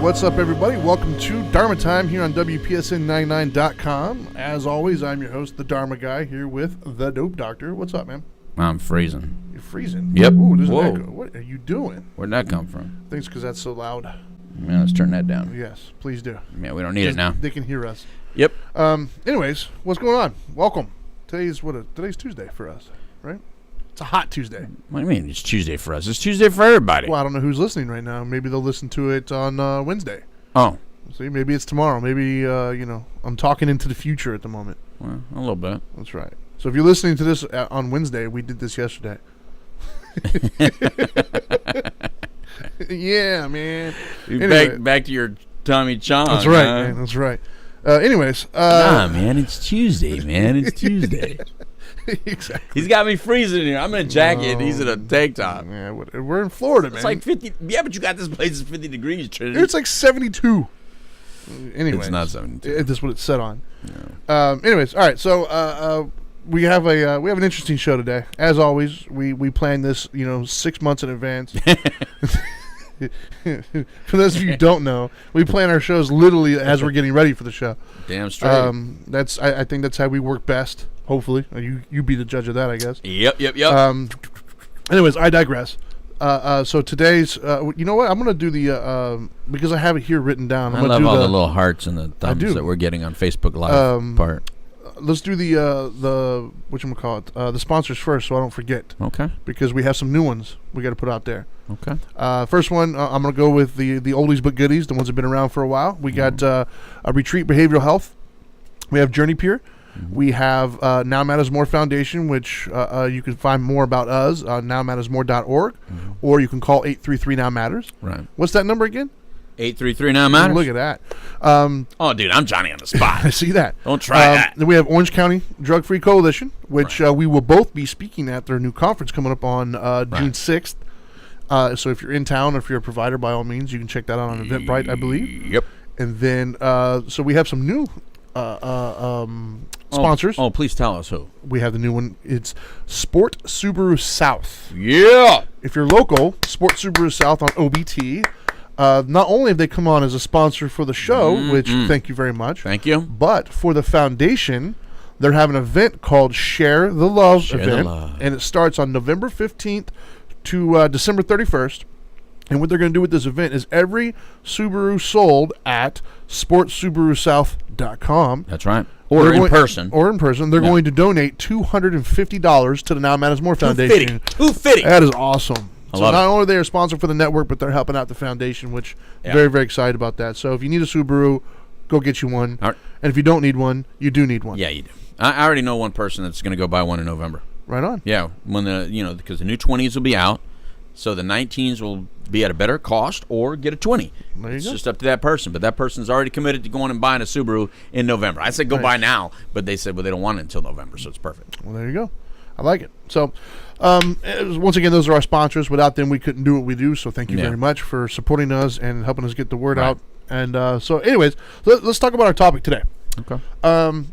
what's up, everybody? Welcome to Dharma Time here on WPSN99.com. As always, I'm your host, the Dharma Guy, here with the Dope Doctor. What's up, man? I'm freezing. You're freezing? Yep. Ooh, there's Whoa. an echo. What are you doing? Where'd that come from? I think it's because that's so loud. Man, let's turn that down. Yes, please do. Yeah, we don't need it now. They can hear us. Yep. Anyways, what's going on? Welcome. Today's Tuesday for us, right? It's a hot Tuesday. What do you mean? It's Tuesday for us. It's Tuesday for everybody. Well, I don't know who's listening right now. Maybe they'll listen to it on Wednesday. Oh. See, maybe it's tomorrow. Maybe, I'm talking into the future at the moment. Well, a little bit. That's right. So if you're listening to this on Wednesday, we did this yesterday. Yeah, man. Anyway. Back to your Tommy Chong. That's right, man. That's right. Anyways. Nah, man. It's Tuesday, man. It's Tuesday. Exactly. He's got me freezing here. I'm in a jacket. He's in a tank top. Yeah, we're in Florida, man. It's like 50. Yeah, but you got this place at 50 degrees, Trinity. It's like 72. Anyway. It's not 72. That's what it's set on. No. Anyways, all right. So we have an interesting show today. As always, we plan this 6 months in advance. For those of you who don't know, we plan our shows literally as we're getting ready for the show. Damn straight. I think that's how we work best. Hopefully, you be the judge of that, I guess. Yep. Anyways, I digress. So today's, you know what? I'm gonna do the because I have it here written down. I love all the little hearts and the thumbs that we're getting on Facebook Live part. Let's do the whatchamacallit, the sponsors first, so I don't forget. Okay. Because we have some new ones we got to put out there. Okay. First one, I'm gonna go with the oldies but goodies, the ones that have been around for a while. We got a Retreat Behavioral Health. We have Journey Peer. We have Now Matters More Foundation, which you can find more about us on nowmattersmore.org, or you can call 833 Now Matters. Right. What's that number again? 833 Now Matters. Look at that. Oh, dude, I'm Johnny on the spot. I see that. Don't try that. Then we have Orange County Drug Free Coalition, which we will both be speaking at their new conference coming up on June 6th. So if you're in town, or if you're a provider, by all means, you can check that out on Eventbrite, I believe. Yep. And then, so we have some new sponsors. Oh, please tell us who. We have the new one. It's Sport Subaru South. Yeah. If you're local, Sport Subaru South on OBT. Not only have they come on as a sponsor for the show, which thank you very much. Thank you. But for the foundation, they're having an event called Share the Love event. And it starts on November 15th to December 31st. And what they're going to do with this event is every Subaru sold at sportsubarusouth.com. That's right. Or in person. They're going to donate $250 to the Now Matters More Foundation. $250. That is awesome. So not only are they a sponsor for the network, but they're helping out the foundation, which very, very excited about that. So if you need a Subaru, go get you one. Right. And if you don't need one, you do need one. Yeah, you do. I already know one person that's going to go buy one in November. Right on. Yeah, when because the new 20s will be out, so the 19s will be at a better cost, or get a 20. There you it's go. just up to that person, but that person's already committed to going and buying a Subaru in November. I said go buy now, but they said they don't want it until November, so it's perfect. Well, there you go. I like it. So, once again, those are our sponsors. Without them, we couldn't do what we do. So, thank you very much for supporting us and helping us get the word out. And so, anyways, let's talk about our topic today. Okay. All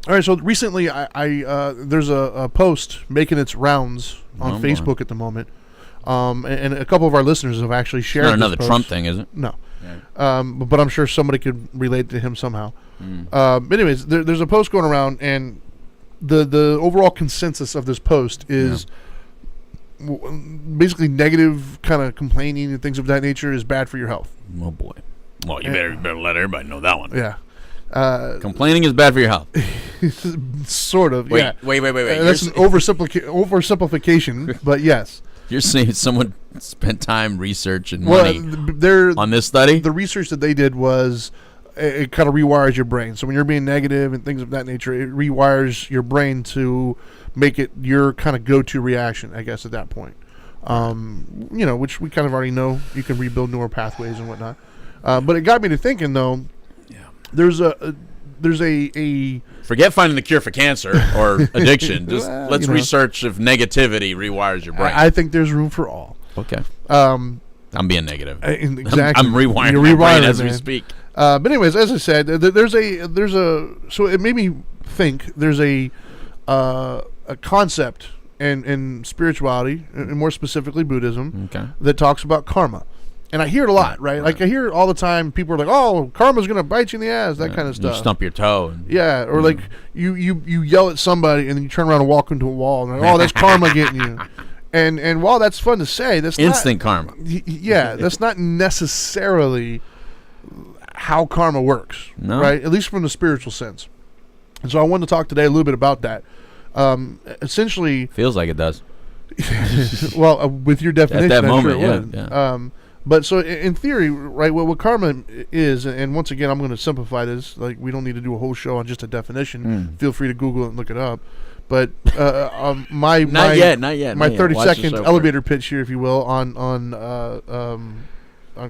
right. So recently, I there's a post making its rounds on Facebook at the moment, and a couple of our listeners have actually shared. It's not another this Trump thing, is it? No. Yeah. But I'm sure somebody could relate to him somehow. Anyways, there's a post going around, and the overall consensus of this post is basically negative, kind of complaining and things of that nature is bad for your health. Oh boy. Well, you better let everybody know that one. Yeah. Complaining is bad for your health. Sort of. Wait. That's an oversimplification, but yes. You're saying someone spent time, research, and money on this study? The research that they did was it kind of rewires your brain. So when you're being negative and things of that nature, it rewires your brain to make it your kind of go-to reaction, I guess, at that point. Which we kind of already know. You can rebuild neural pathways and whatnot. But it got me to thinking, though, there's a forget finding the cure for cancer or addiction. Just let's research if negativity rewires your brain. I think there's room for all. Okay. I'm being negative. Exactly. I'm rewiring my brain as we speak. But anyways, as I said, so it made me think there's a concept in spirituality, and more specifically Buddhism, that talks about karma. And I hear it a lot, right? Like I hear it all the time. People are like, "Oh, karma's gonna bite you in the ass," that kind of stuff. You stump your toe. Yeah, or like you yell at somebody and then you turn around and walk into a wall and like, "Oh, that's karma getting you." And while that's fun to say, that's instant karma. Yeah, that's not necessarily how karma works, right? At least from the spiritual sense. And so I wanted to talk today a little bit about that. Essentially, feels like it does. Well, with your definition, at that moment, sure it would. Yeah. But so in theory, right, what karma is, and once again, I'm going to simplify this. Like, we don't need to do a whole show on just a definition. Feel free to Google it and look it up. But my 30-second elevator pitch here, if you will, on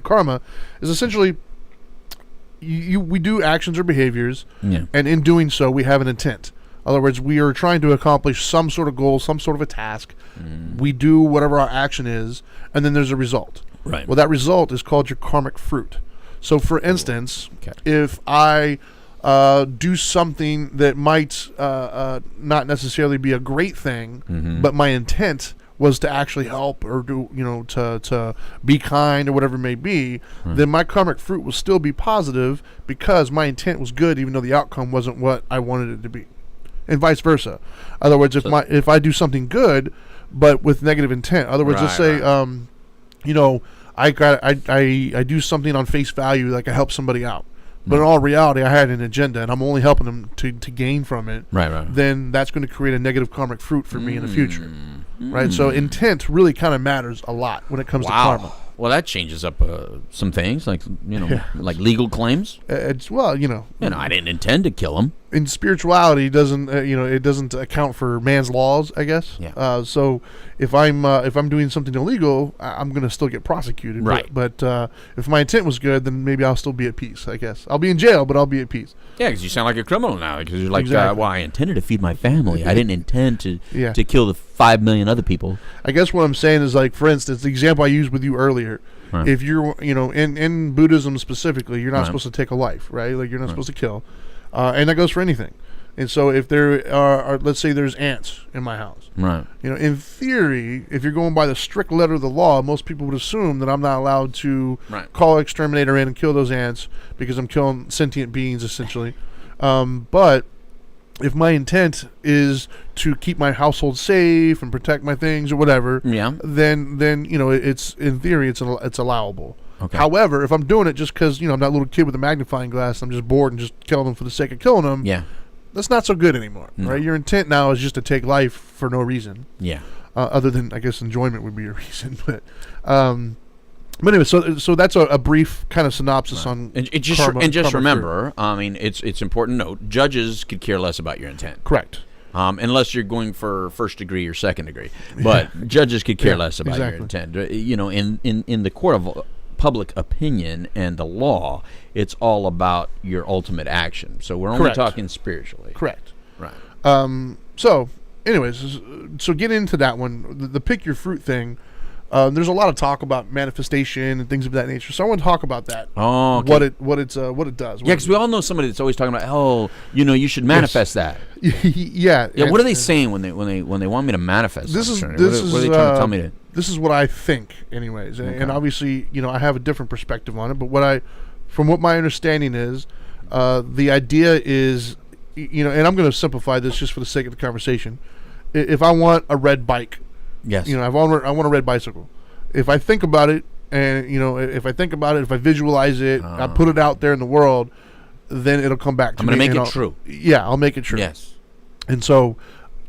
karma is essentially we do actions or behaviors, and in doing so, we have an intent. In other words, we are trying to accomplish some sort of goal, some sort of a task. We do whatever our action is, and then there's a result. Right. Well, that result is called your karmic fruit. So, for instance, if I do something that might not necessarily be a great thing, but my intent was to actually help or do, to be kind or whatever it may be, then my karmic fruit will still be positive because my intent was good, even though the outcome wasn't what I wanted it to be, and vice versa. In other words, if I do something good but with negative intent, in other words, let's say, I do something on face value, like I help somebody out. But in all reality, I had an agenda, and I'm only helping them to gain from it. Right. Then that's going to create a negative karmic fruit for me in the future. Right? So intent really kind of matters a lot when it comes to karma. Well, that changes up some things, like like legal claims. I didn't intend to kill him. In spirituality, it doesn't account for man's laws, I guess. Yeah. So if I'm doing something illegal, I'm going to still get prosecuted. Right. But if my intent was good, then maybe I'll still be at peace. I guess I'll be in jail, but I'll be at peace. Yeah, because you sound like a criminal now. Because you're like, exactly. I intended to feed my family. I didn't intend to kill the 5 million other people. I guess what I'm saying is, like, for instance, the example I used with you earlier. Right. If you're, in Buddhism specifically, you're not supposed to take a life, right? Like, you're not supposed to kill. And that goes for anything. And so if there are, let's say there's ants in my house. Right. In theory, if you're going by the strict letter of the law, most people would assume that I'm not allowed to call an exterminator in and kill those ants because I'm killing sentient beings, essentially. But if my intent is to keep my household safe and protect my things or whatever, then it's, in theory, it's allowable. Okay. However, if I'm doing it just because I'm that little kid with a magnifying glass, I'm just bored and just killing them for the sake of killing them. Yeah, that's not so good anymore, right? Your intent now is just to take life for no reason. Yeah. Other than, I guess, enjoyment would be a reason, but anyway, so that's a brief kind of synopsis on karma. And just remember, I mean, it's important to note, judges could care less about your intent. Correct. Unless you're going for first degree or second degree, but judges could care less about your intent. In the court of public opinion and the law, it's all about your ultimate action. So we're only talking spiritually. Correct. Right. So, anyways, so get into that one. The pick your fruit thing. There's a lot of talk about manifestation and things of that nature. So I want to talk about that. Oh, okay. What it does. Yeah, because we all know somebody that's always talking about, you should manifest that. Yeah. Yeah. What are they saying when they want me to manifest? This is what are they trying to tell me to? This is what I think, anyways. Okay. And obviously, I have a different perspective on it. But from what my understanding is, the idea is, and I'm going to simplify this just for the sake of the conversation. If I want a red bike. Yes. I want a red bicycle. If I think about it, and if I visualize it, I put it out there in the world, then it'll come back to me. I'm going to make it true. Yeah, I'll make it true. Yes. And so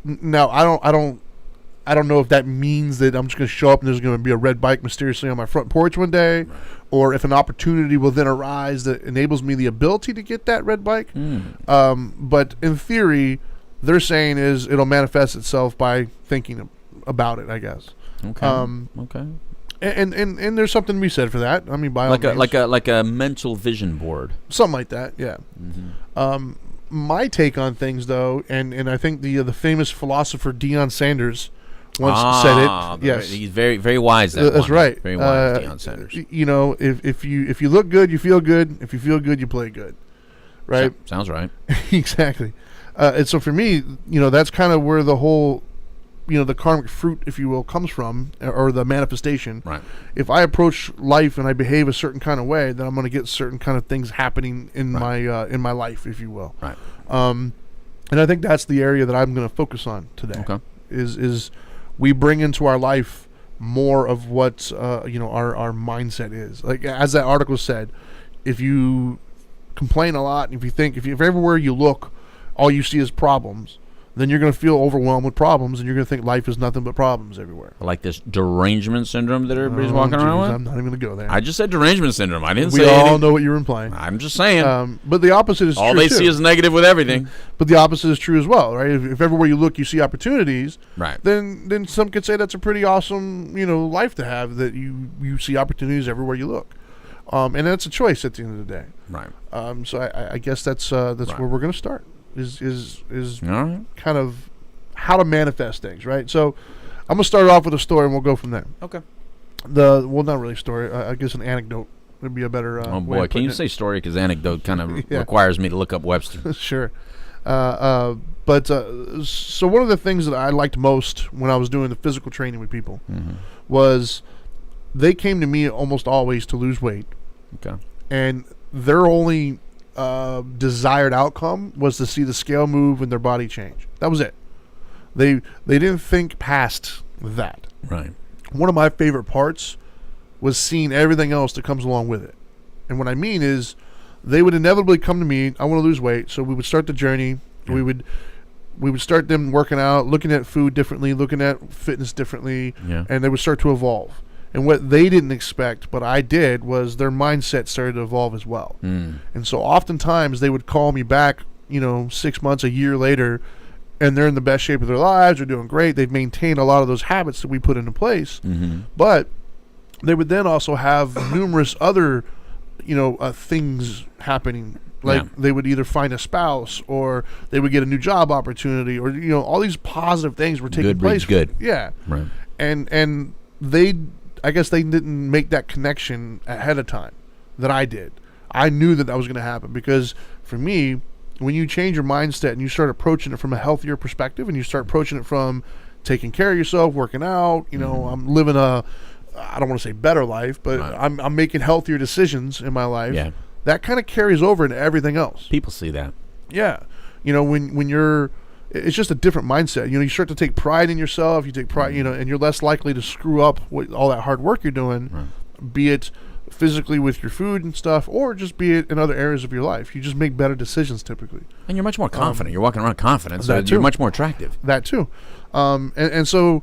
now I don't know if that means that I'm just going to show up and there's going to be a red bike mysteriously on my front porch one day, or if an opportunity will then arise that enables me the ability to get that red bike. But in theory, they're saying is it'll manifest itself by thinking about it, I guess. Okay. Okay. And there's something to be said for that. I mean, by like a mental vision board, something like that. Yeah. Mm-hmm. My take on things, though, and I think the famous philosopher Deion Sanders once said it. Yes, he's very very wise. That's right. Very wise, Deion Sanders. If you look good, you feel good. If you feel good, you play good. Right. Sounds right. Exactly. And so for me, that's kind of where the whole the karmic fruit, if you will, comes from, or the manifestation. Right. If I approach life and I behave a certain kind of way, then I'm going to get certain kind of things happening in my life, if you will. Right. And I think that's the area that I'm going to focus on today. Okay. Is we bring into our life more of what our mindset is. Like, as that article said, if you complain a lot, and if everywhere you look, all you see is problems, then you're going to feel overwhelmed with problems, and you're going to think life is nothing but problems everywhere. Like this derangement syndrome that everybody's walking around with? I'm not even going to go there. I just said derangement syndrome. I didn't say We all anything. know what you're implying. I'm just saying. But the opposite is all true, they too. see is negative with everything. But the opposite is true as well, right? If everywhere you look you see opportunities, Right. then some could say that's a pretty awesome, life to have, that you see opportunities everywhere you look. And that's a choice at the end of the day. Right. So I guess that's where we're going to start. Is All right. kind of how to manifest things, right? So I'm gonna start off with a story, and we'll go from there. Okay. Not really a story. I guess an anecdote would be a better. Oh way boy, of can you putting say story? Because anecdote kind of Yeah. requires me to look up Webster. it. Sure. So one of the things that I liked most when I was doing the physical training with people was they came to me almost always to lose weight, Okay. and their only desired outcome was to see the scale move and their body change. That was it. They didn't think past that. Right. One of my favorite parts was seeing everything else that comes along with it. And what I mean is, they would inevitably come to me, I want to lose weight, so we would start the journey. Yeah. We would start them working out, looking at food differently, looking at fitness differently, and they would start to evolve. And what they didn't expect, but I did, was their mindset started to evolve as well. And so oftentimes they would call me back, 6 months, a year later, and they're in the best shape of their lives, they're doing great, they've maintained a lot of those habits that we put into place. But they would then also have numerous other, things happening. Like they would either find a spouse, or they would get a new job opportunity, or all these positive things were taking place. Good. Yeah. Right. And I guess they didn't make that connection ahead of time that I did. I knew that was going to happen, because for me, when you change your mindset and you start approaching it from a healthier perspective, and you start approaching it from taking care of yourself, working out, I'm living I don't want to say better life, but I'm making healthier decisions in my life. Yeah. That kind of carries over into everything else. People see that. Yeah. When you're, it's just a different mindset. You start to take pride in yourself. You take pride, and you're less likely to screw up with all that hard work you're doing, be it physically with your food and stuff, or just be it in other areas of your life. You just make better decisions typically. And you're much more confident. You're walking around confident, so you're much more attractive. That too. And so,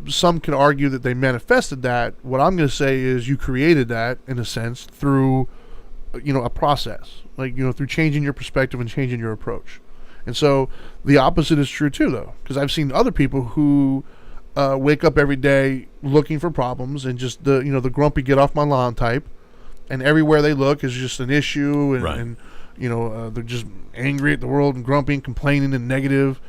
some can argue that they manifested that. What I'm going to say is you created that, in a sense, through, a process. Like, through changing your perspective and changing your approach. And so the opposite is true too, though, because I've seen other people who wake up every day looking for problems, and just the grumpy get off my lawn type, and everywhere they look is just an issue, and they're just angry at the world and grumpy and complaining and negative.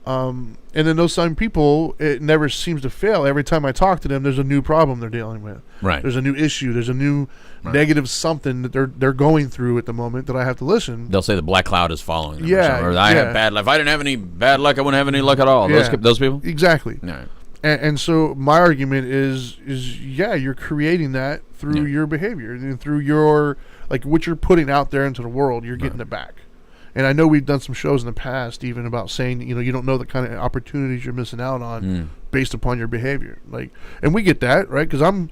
And then those same people, it never seems to fail. Every time I talk to them, there's a new problem they're dealing with. Right. There's a new issue. There's a new negative something that they're going through at the moment that I have to listen. They'll say the black cloud is following them. Yeah. Or I have bad luck. If I didn't have any bad luck, I wouldn't have any luck at all. Yeah. Those people? Exactly. No. And so my argument is you're creating that through your behavior, and through your, like, what you're putting out there into the world, you're getting it back. And I know we've done some shows in the past even about saying, you don't know the kind of opportunities you're missing out on based upon your behavior. Like, and we get that, right? Because I'm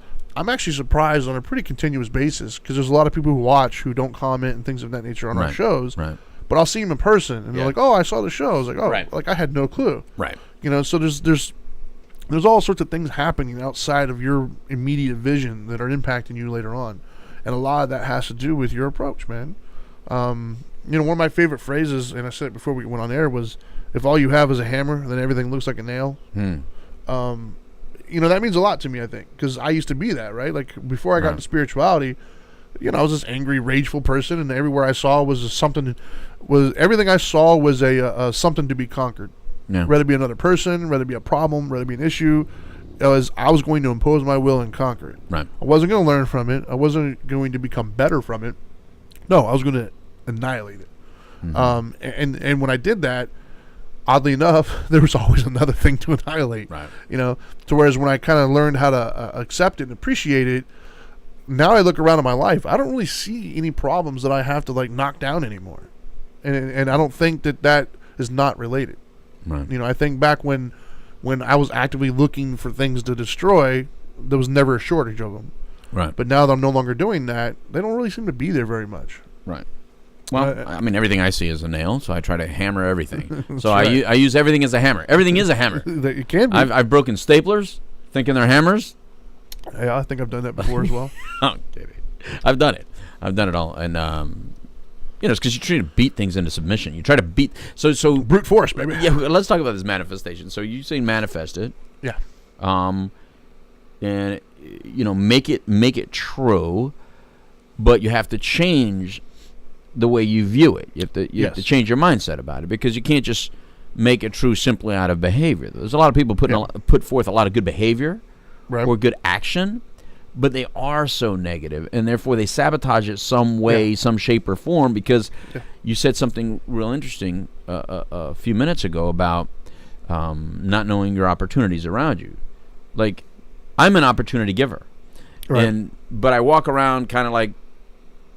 actually surprised on a pretty continuous basis, because there's a lot of people who watch who don't comment and things of that nature on our shows. Right. But I'll see them in person, and they're like, "Oh, I saw the show." I was like, "Oh, like I had no clue." Right. So there's all sorts of things happening outside of your immediate vision that are impacting you later on, and a lot of that has to do with your approach, man. One of my favorite phrases, and I said it before we went on air, was, if all you have is a hammer, then everything looks like a nail. That means a lot to me, I think, because I used to be that, right? Like, before I got into spirituality, I was this angry, rageful person, and everywhere I saw was everything I saw was a something to be conquered. Yeah. Whether it be another person, whether it be a problem, whether it be an issue, I was going to impose my will and conquer it. Right. I wasn't going to learn from it. I wasn't going to become better from it. No, I was going to annihilate it. And when I did that, oddly enough, there was always another thing to annihilate. Right. To whereas when I kind of learned how to accept it and appreciate it, now I look around at my life, I don't really see any problems that I have to like knock down anymore, and I don't think that is not related. Right. I think back when I was actively looking for things to destroy, there was never a shortage of them. Right. But now that I'm no longer doing that, they don't really seem to be there very much. Right. Well, I mean, everything I see is a nail, so I try to hammer everything. So right. I use everything as a hammer. Everything is a hammer. It can be. I've broken staplers, thinking they're hammers. Yeah, I think I've done that before as well. Oh, David. I've done it. I've done it all. And, it's because you try to beat things into submission. You try to beat... So brute force, baby. Yeah, let's talk about this manifestation. So you say manifest it. Yeah. And, make it true, but you have to change the way you view it. You have to change your mindset about it, because you can't just make it true simply out of behavior. There's a lot of people put forth a lot of good behavior or good action, but they are so negative, and therefore they sabotage it some way, some shape or form, because you said something real interesting a few minutes ago about not knowing your opportunities around you. Like, I'm an opportunity giver, but I walk around kind of like,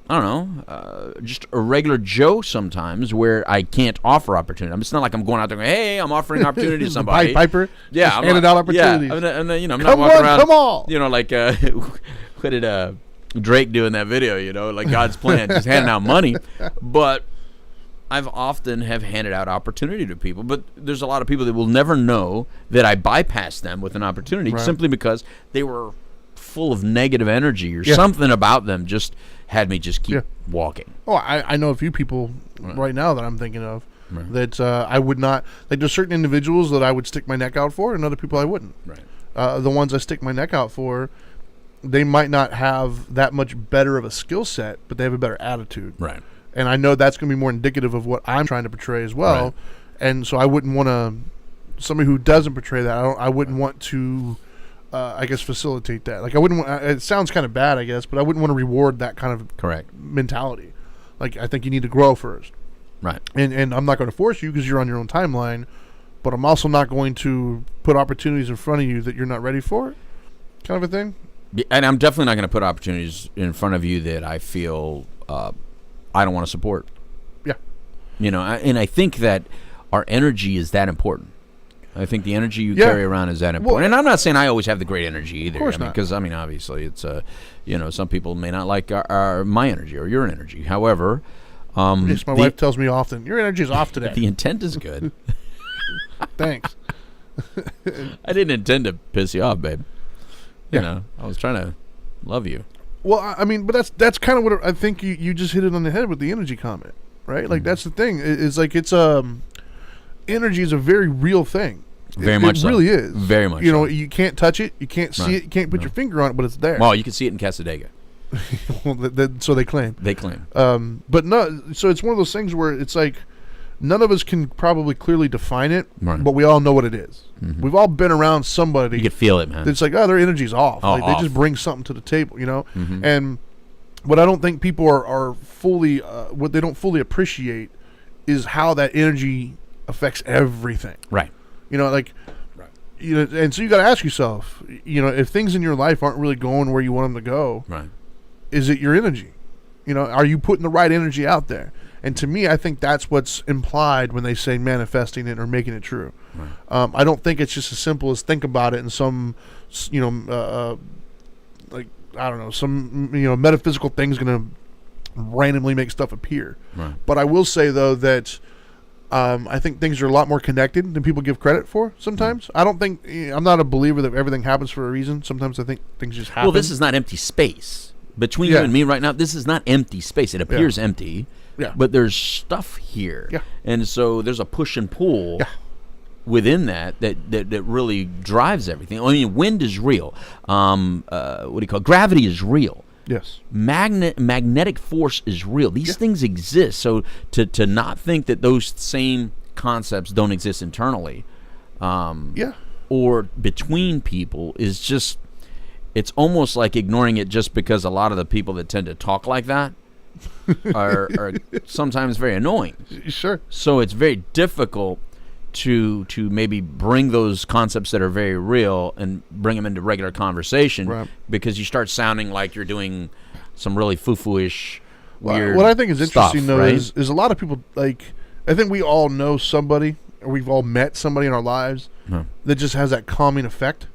I don't know, just a regular Joe sometimes, where I can't offer opportunity. It's not like I'm going out there going, hey, I'm offering opportunity to somebody. Piper? Yeah. I'm handing out opportunities. Yeah, and I'm not walking around. Come on! Like, what did Drake do in that video, like God's plan, just handing out money. But I've often have handed out opportunity to people, but there's a lot of people that will never know that I bypassed them with an opportunity simply because they were full of negative energy or something about them just had me just keep walking. Oh, I know a few people right now that I'm thinking of that I would not, like, there's certain individuals that I would stick my neck out for, and other people I wouldn't. Right. The ones I stick my neck out for, they might not have that much better of a skill set, but they have a better attitude. Right. And I know that's going to be more indicative of what I'm trying to portray as well. Right. And so I wouldn't want to, somebody who doesn't portray that, I wouldn't want to, I guess, facilitate that. Like, I wouldn't want, it sounds kind of bad, I guess, but I wouldn't want to reward that kind of mentality. Like, I think you need to grow first. Right. And I'm not going to force you because you're on your own timeline, but I'm also not going to put opportunities in front of you that you're not ready for, kind of a thing. Yeah, and I'm definitely not going to put opportunities in front of you that I feel I don't want to support. Yeah. And I think that our energy is that important. I think the energy you carry around is that important. And I'm not saying I always have the great energy either. Of course not. Because, obviously, it's, some people may not like my energy or your energy. However, yes, my wife tells me often, your energy is off today. The intent is good. Thanks. I didn't intend to piss you off, babe. I was trying to love you. Well, I mean, but that's kind of what I think you just hit it on the head with the energy comment, right? Like, that's the thing. It's like energy is a very real thing. Very much so. It really is. Very much so. You can't touch it. You can't see it. You can't put your finger on it, but it's there. Well, you can see it in Casadega. Well, so they claim. They claim. But no, so it's one of those things where it's like none of us can probably clearly define it, but we all know what it is. Mm-hmm. We've all been around somebody. You can feel it, man. It's like, their energy's off. Oh, like, off. They just bring something to the table, Mm-hmm. And what I don't think people are fully, what they don't fully appreciate is how that energy affects everything. Right. And so you got to ask yourself, if things in your life aren't really going where you want them to go, right, is it your energy? Are you putting the right energy out there? And to me, I think that's what's implied when they say manifesting it or making it true. Right. I don't think it's just as simple as think about it and some, I don't know, some, metaphysical thing's going to randomly make stuff appear. Right. But I will say, though, that I think things are a lot more connected than people give credit for sometimes. I'm not a believer that everything happens for a reason. Sometimes I think things just happen. Well, this is not empty space. Between you and me right now, this is not empty space. It appears empty, but there's stuff here. Yeah. And so there's a push and pull within that really drives everything. I mean, wind is real. Gravity is real. Yes. Magnetic force is real. These things exist. So to not think that those same concepts don't exist internally or between people is just, it's almost like ignoring it just because a lot of the people that tend to talk like that are sometimes very annoying. Sure. So it's very difficult to maybe bring those concepts that are very real and bring them into regular conversation, Right. because you start sounding like you're doing some really foo-foo-ish weird What I think is interesting, stuff, though, right? is a lot of people, like, I think we all know somebody, or we've all met somebody in our lives that just has that calming effect.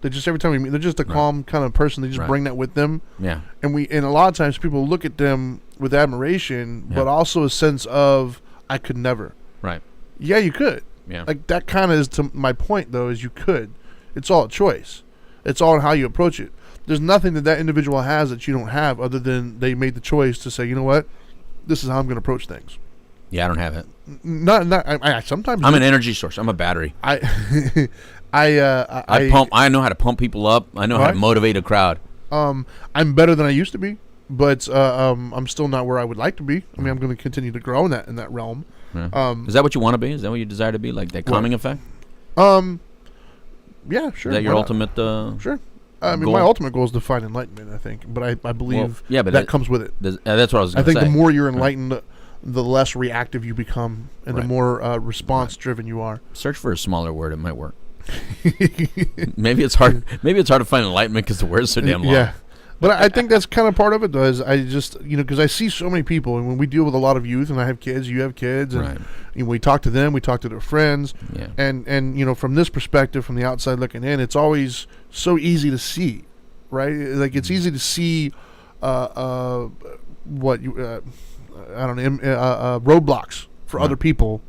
That just every time we meet, they're just a calm kind of person. They just bring that with them. Yeah. And a lot of times people look at them with admiration, but also a sense of, I could never. Right. Yeah, you could. Yeah. Like, that kind of is to my point, though, is you could. It's all a choice. It's all in how you approach it. There's nothing that individual has that you don't have, other than they made the choice to say, you know what, this is how I'm going to approach things. Yeah, I don't have it. I sometimes I'm an energy source. I'm a battery. I pump. I know how to pump people up. I know how to motivate a crowd. I'm better than I used to be, but I'm still not where I would like to be. I mean, I'm going to continue to grow in that realm. Yeah. Is that what you want to be? Is that what you desire to be? Like that calming effect? Yeah, sure. Is that your ultimate? Sure. I mean, goal? my ultimate goal is to find enlightenment, I think, but I believe but that comes with it. That's what I was going I to say. think the more you're enlightened, the less reactive you become, and the more response-driven you are. Search for a smaller word; it might work. Maybe it's hard. Maybe it's hard to find enlightenment because the word's so damn long. Yeah, but I think that's kind of part of it, though. Is I just because I see so many people, and when we deal with a lot of youth, and I have kids, you have kids, and we talk to them, we talk to their friends, and from this perspective, from the outside looking in, it's always so easy to see, right? Like it's easy to see what you. I don't know, roadblocks for other people,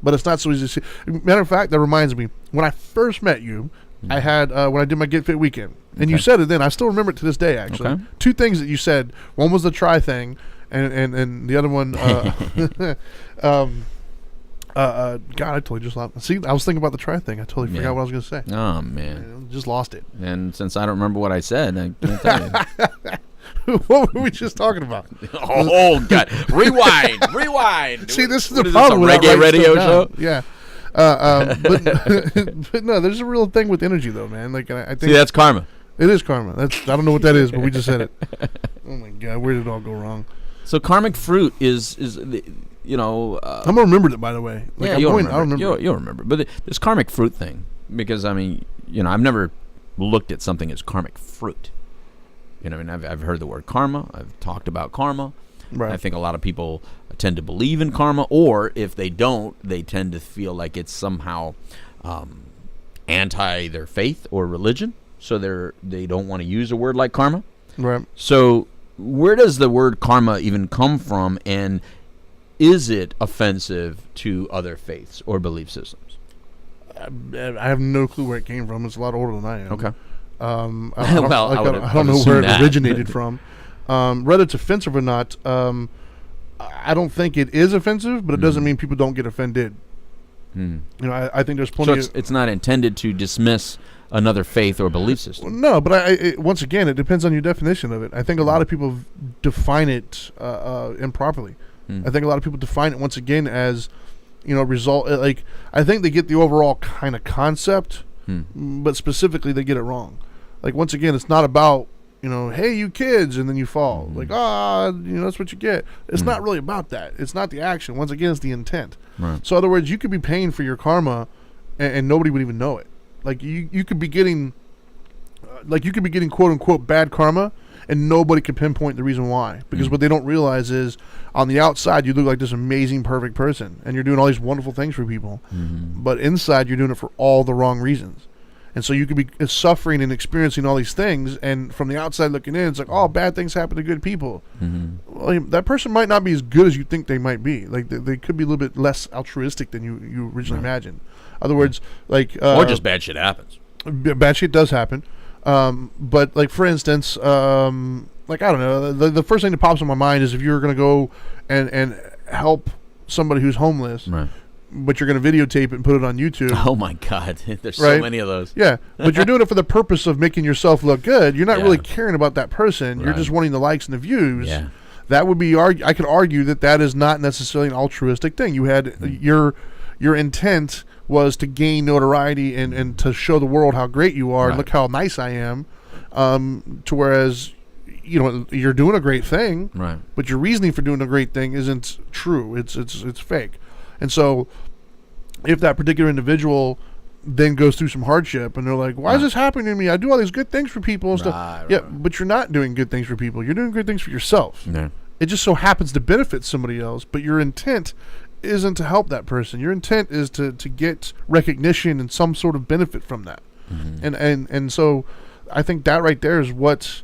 but it's not so easy to see. Matter of fact, that reminds me, when I first met you, I had, when I did my Get Fit weekend, and you said it then, I still remember it to this day, actually. Okay. Two things that you said. One was the try thing, and the other one, God, I totally just lost. See, I was thinking about the try thing. I totally forgot what I was going to say. Oh, man. Just lost it. And since I don't remember what I said, I can't tell you. What were we just talking about? Oh, God. Rewind. See, this is the What problem. Is this, a reggae radio show? Yeah. But no, there's a real thing with energy, though, man. Like, I think. See, that's karma. It is karma. I don't know what that is, but we just said it. Oh, my God. Where did it all go wrong? So karmic fruit is I'm going to remember that, by the way. Like, you'll remember. But this karmic fruit thing, because, I mean, I've never looked at something as karmic fruit. I've heard the word karma. I've talked about karma. Right. I think a lot of people tend to believe in karma, or if they don't, they tend to feel like it's somehow anti their faith or religion. So they don't want to use a word like karma. Right. So where does the word karma even come from, and is it offensive to other faiths or belief systems? I have no clue where it came from. It's a lot older than I am. Okay. I don't know where it originated from. Whether it's offensive or not, I don't think it is offensive, but it doesn't mean people don't get offended. I think there's plenty. So it's not intended to dismiss another faith or belief system. No, but once again, it depends on your definition of it. I think a lot of people define it improperly. I think a lot of people define it once again as result. Like, I think they get the overall kind of concept, but specifically they get it wrong. Like, once again, it's not about hey, you kids, and then you fall. Like, that's what you get. It's not really about that. It's not the action. Once again, it's the intent. Right. So, in other words, you could be paying for your karma, and nobody would even know it. Like, you could be getting, quote unquote bad karma, and nobody can pinpoint the reason why. Because what they don't realize is, on the outside, you look like this amazing, perfect person, and you're doing all these wonderful things for people. But inside, you're doing it for all the wrong reasons. And so you could be suffering and experiencing all these things, and from the outside looking in, it's like, oh, bad things happen to good people. Well, that person might not be as good as you think they might be. Like, they could be a little bit less altruistic than you originally imagined. In other words, like... or just bad shit happens. Bad shit does happen. But, like, for instance, like, I don't know, the first thing that pops in my mind is if you're going to go and help somebody who's homeless... Right. But you're going to videotape it and put it on YouTube. Oh, my God. There's so many of those. Yeah. But you're doing it for the purpose of making yourself look good. You're not really caring about that person. You're just wanting the likes and the views. Yeah. That would be... I could argue that is not necessarily an altruistic thing. You had... Your intent was to gain notoriety and to show the world how great you are. Right. Look how nice I am. To whereas... you're doing a great thing. Right. But your reasoning for doing a great thing isn't true. It's fake. And so if that particular individual then goes through some hardship and they're like, why is this happening to me? I do all these good things for people and stuff. Yeah, but you're not doing good things for people. You're doing good things for yourself. Yeah. It just so happens to benefit somebody else, but your intent isn't to help that person. Your intent is to get recognition and some sort of benefit from that. And so I think that right there is what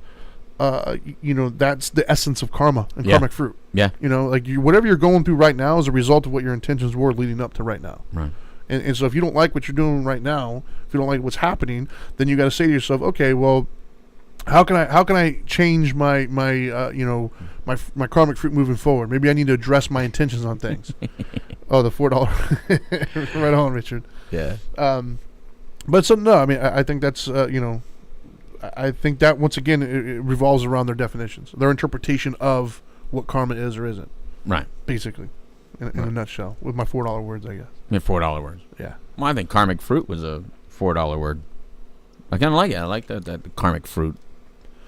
that's the essence of karma and karmic fruit. Yeah. Like whatever you're going through right now is a result of what your intentions were leading up to right now. Right. And so if you don't like what you're doing right now, if you don't like what's happening, then you got to say to yourself, okay, well, how can I change my karmic fruit moving forward? Maybe I need to address my intentions on things. Oh, the $4. Right on, Richard. Yeah. But so no, I mean, I think that's I think that once again it revolves around their definitions, their interpretation of what karma is or isn't. Right. Basically, in a nutshell, with my $4 words, I guess. Yeah, $4 words. Yeah. Well, I think karmic fruit was a $4 word. I kind of like it. I like that karmic fruit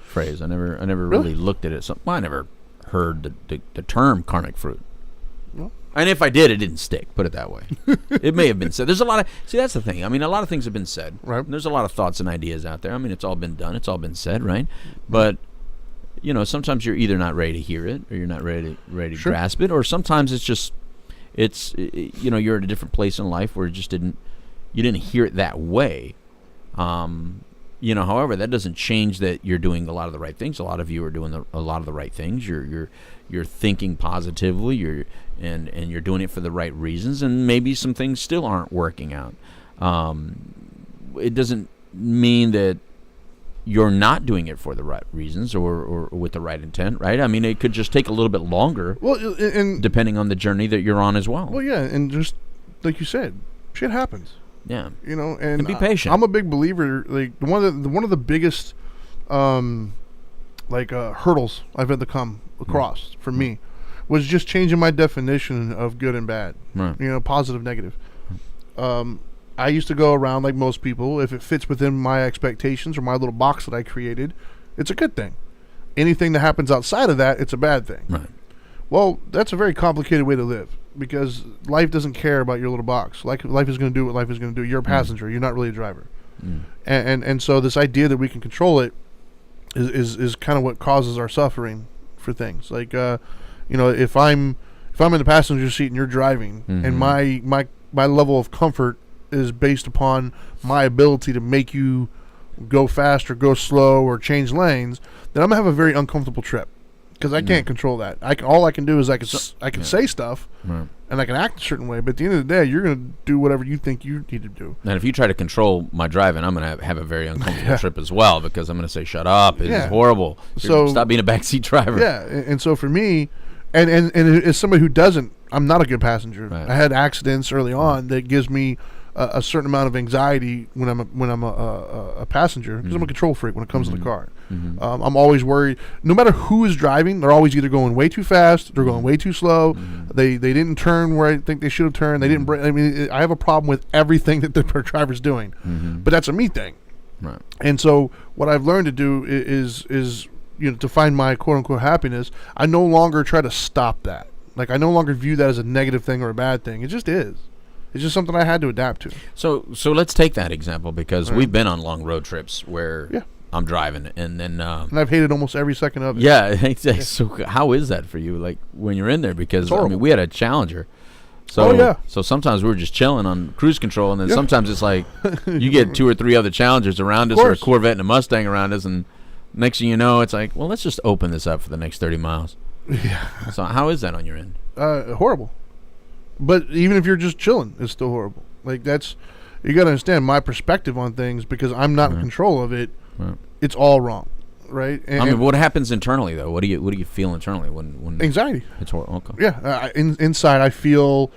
phrase. I never really looked at it. I never heard the term karmic fruit. Well, and if I did, it didn't stick. Put it that way. It may have been said. There's a lot of that's the thing. I mean, a lot of things have been said. Right. There's a lot of thoughts and ideas out there. I mean, it's all been done. It's all been said, right? But sometimes you're either not ready to hear it, or you're not ready to Sure. grasp it, or sometimes you're at a different place in life where you didn't hear it that way. However, that doesn't change that you're doing a lot of the right things. A lot of you are doing a lot of the right things. You're thinking positively. And you're doing it for the right reasons. And maybe some things still aren't working out. It doesn't mean that you're not doing it for the right reasons or with the right intent, right? I mean, it could just take a little bit longer. Well, and depending on the journey that you're on as well. Well, yeah, and just like you said, shit happens. Yeah. And be patient. I'm a big believer. Like one of the biggest, hurdles I've had to come across for me was just changing my definition of good and bad. Right. Positive, negative. I used to go around like most people. If it fits within my expectations or my little box that I created, it's a good thing. Anything that happens outside of that, it's a bad thing. Right. Well, that's a very complicated way to live because life doesn't care about your little box. Life is going to do what life is going to do. You're a passenger. You're not really a driver. And so this idea that we can control it is kind of what causes our suffering for things. Like, if I'm in the passenger seat and you're driving, and my level of comfort is based upon my ability to make you go fast or go slow or change lanes, then I'm gonna have a very uncomfortable trip because I can't control that. All I can do is I can say stuff, right, and I can act a certain way. But at the end of the day, you're gonna do whatever you think you need to do. And if you try to control my driving, I'm gonna have a very uncomfortable trip as well because I'm gonna say, "Shut up! It's horrible. So stop being a backseat driver." Yeah, and so for me, and as somebody who doesn't, I'm not a good passenger. Right. I had accidents early on that gives me a certain amount of anxiety when I'm a passenger because I'm a control freak when it comes to the car. I'm always worried. No matter who is driving, they're always either going way too fast, they're going way too slow. They didn't turn where I think they should have turned. They didn't brake. I mean, I have a problem with everything that the driver's doing, but that's a me thing. Right. And so what I've learned to do is to find my quote unquote happiness. I no longer try to stop that. Like I no longer view that as a negative thing or a bad thing. It just is. It's just something I had to adapt to. So let's take that example because we've been on long road trips where I'm driving and then and I've hated almost every second of it. Yeah, exactly. So how is that for you? Like when you're in there because I mean we had a Challenger. So so sometimes we were just chilling on cruise control and then sometimes it's like you get 2 or 3 other Challengers around us or a Corvette and a Mustang around us and next thing you know it's like, well, let's just open this up for the next 30 miles. Yeah. So how is that on your end? Horrible. But even if you're just chilling, it's still horrible. Like you got to understand my perspective on things because I'm not in control of it. Right. It's all wrong, right? And, I mean, what happens internally though? What do you feel internally when anxiety? It's horrible. Okay. Yeah, inside I feel,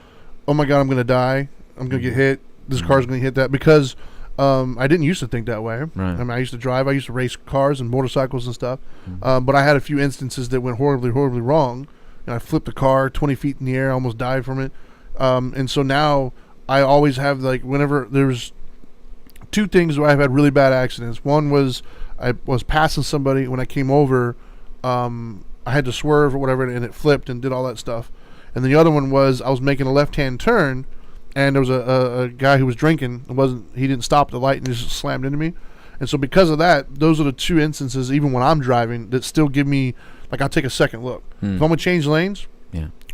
oh my God, I'm gonna die. I'm gonna get hit. This car's gonna hit that because I didn't used to think that way. Right. I mean, I used to drive. I used to race cars and motorcycles and stuff. But I had a few instances that went horribly, horribly wrong. And I flipped a car 20 feet in the air, almost died from it. And so now I always have like whenever there's 2 things where I've had really bad accidents. One was I was passing somebody when I came over. I had to swerve or whatever, and it flipped and did all that stuff. And the other one was I was making a left-hand turn, and there was a guy who was drinking. He didn't stop at the light and just slammed into me. And so because of that, those are the two instances, even when I'm driving, that still give me, like, I'll take a second look. If I'm going to change lanes,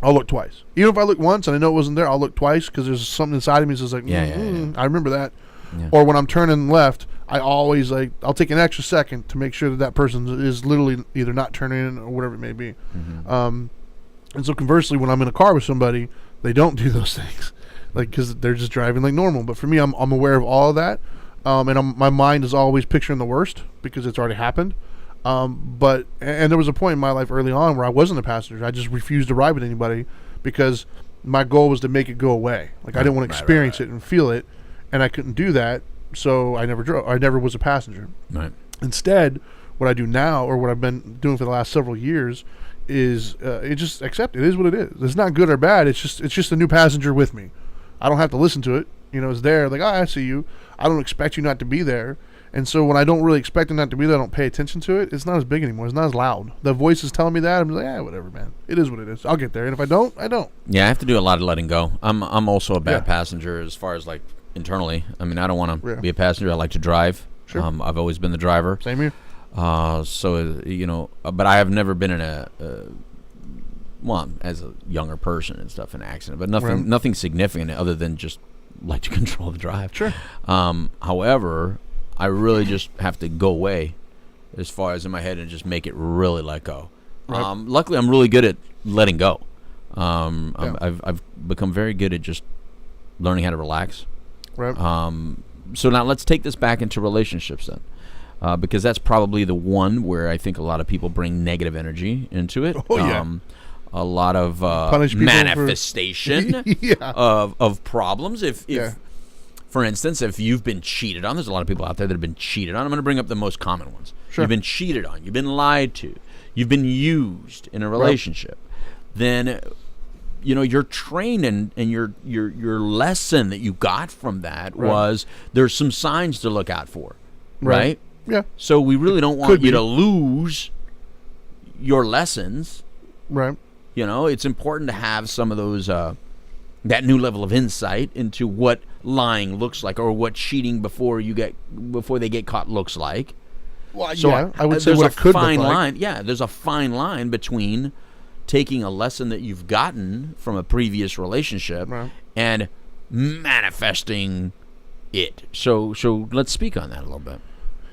I'll look twice. Even if I look once and I know it wasn't there, I'll look twice because there's something inside of me that's like, I remember that. Yeah. Or when I'm turning left, I always, I'll take an extra second to make sure that person is literally either not turning in or whatever it may be. And so conversely, when I'm in a car with somebody, they don't do those things, because they're just driving like normal. But for me, I'm aware of all of that. And my mind is always picturing the worst because it's already happened. But there was a point in my life early on where I wasn't a passenger. I just refused to ride with anybody because my goal was to make it go away. I didn't want to experience it and feel it, and I couldn't do that. So I never drove. I never was a passenger. Right. Instead, what I do now, or what I've been doing for the last several years, is just accept it. It is what it is. It's not good or bad. It's just a new passenger with me. I don't have to listen to it. It's there. I see you. I don't expect you not to be there. And so when I don't really expect it not to be there, I don't pay attention to it. It's not as big anymore. It's not as loud. The voice is telling me that. I'm like, whatever, man. It is what it is. I'll get there. And if I don't, I don't. Yeah, I have to do a lot of letting go. I'm also a bad passenger as far as internally. I mean, I don't want to be a passenger. I like to drive. Sure. I've always been the driver. Same here. But I have never been in as a younger person and stuff, in an accident, but nothing significant other than just like to control the drive. Sure. However, I really just have to go away as far as in my head and just make it really let go. Right. Luckily, I'm really good at letting go. I've become very good at just learning how to relax. Right. So now let's take this back into relationships then, because that's probably the one where I think a lot of people bring negative energy into it. Oh, yeah. A lot of manifestation of problems. If for instance, if you've been cheated on, there's a lot of people out there that have been cheated on. I'm going to bring up the most common ones. Sure. You've been cheated on. You've been lied to. You've been used in a relationship. Then, you're trained and your lesson that you got from that was there's some signs to look out for, right? Yeah. So we really don't want you to lose your lessons. Right. It's important to have some of those, that new level of insight into what lying looks like, or what cheating before they get caught looks like. Well, so I would say what it could look like. Line. Yeah, there's a fine line between taking a lesson that you've gotten from a previous relationship and manifesting it. So let's speak on that a little bit.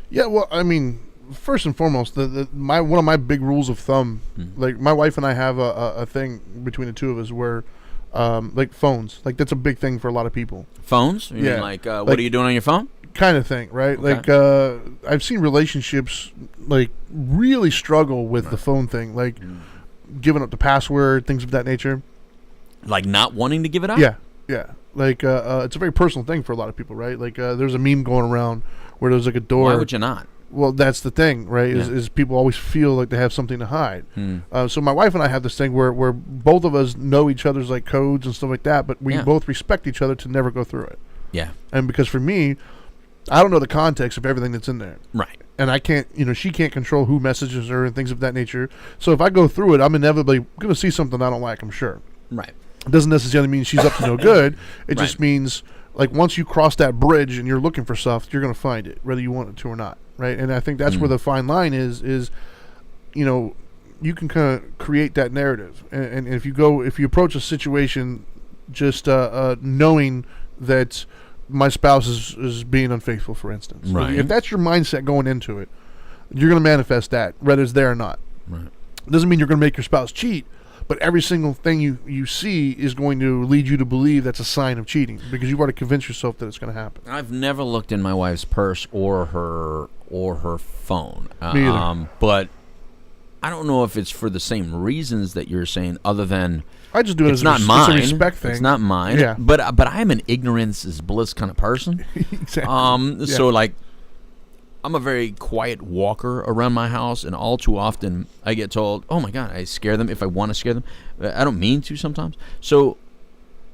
Yeah, well, I mean, first and foremost, one of my big rules of thumb, my wife and I have a thing between the two of us where, phones, that's a big thing for a lot of people. Phones? You mean what are you doing on your phone? Kind of thing, right? Okay. I've seen relationships really struggle with the phone thing, giving up the password, things of that nature. Like not wanting to give it up? Yeah. It's a very personal thing for a lot of people, right? There's a meme going around where there's a door. Why would you not? Well, that's the thing, right? Is people always feel like they have something to hide. So my wife and I have this thing where both of us know each other's codes and stuff like that, but we both respect each other to never go through it. Yeah. And because for me, I don't know the context of everything that's in there. Right. And I can't, she can't control who messages her and things of that nature. So if I go through it, I'm inevitably going to see something I don't like, I'm sure. Right. It doesn't necessarily mean she's up to no good. It just means, once you cross that bridge and you're looking for stuff, you're going to find it, whether you want it to or not. Right. And I think that's where the fine line is, you can kind of create that narrative. And if you approach a situation just knowing that my spouse is being unfaithful, for instance. Right. If that's your mindset going into it, you're going to manifest that, whether it's there or not. Right. It doesn't mean you're going to make your spouse cheat, but every single thing you see is going to lead you to believe that's a sign of cheating because you've already convinced yourself that it's going to happen. I've never looked in my wife's purse or her phone. Me either. But I don't know if it's for the same reasons that you're saying, other than I just do it it's not mine. It's a respect thing. It's not mine. Yeah. But I am an ignorance is bliss kind of person. Exactly. So I'm a very quiet walker around my house, and all too often I get told, "Oh my God, I scare them if I want to scare them." I don't mean to sometimes. So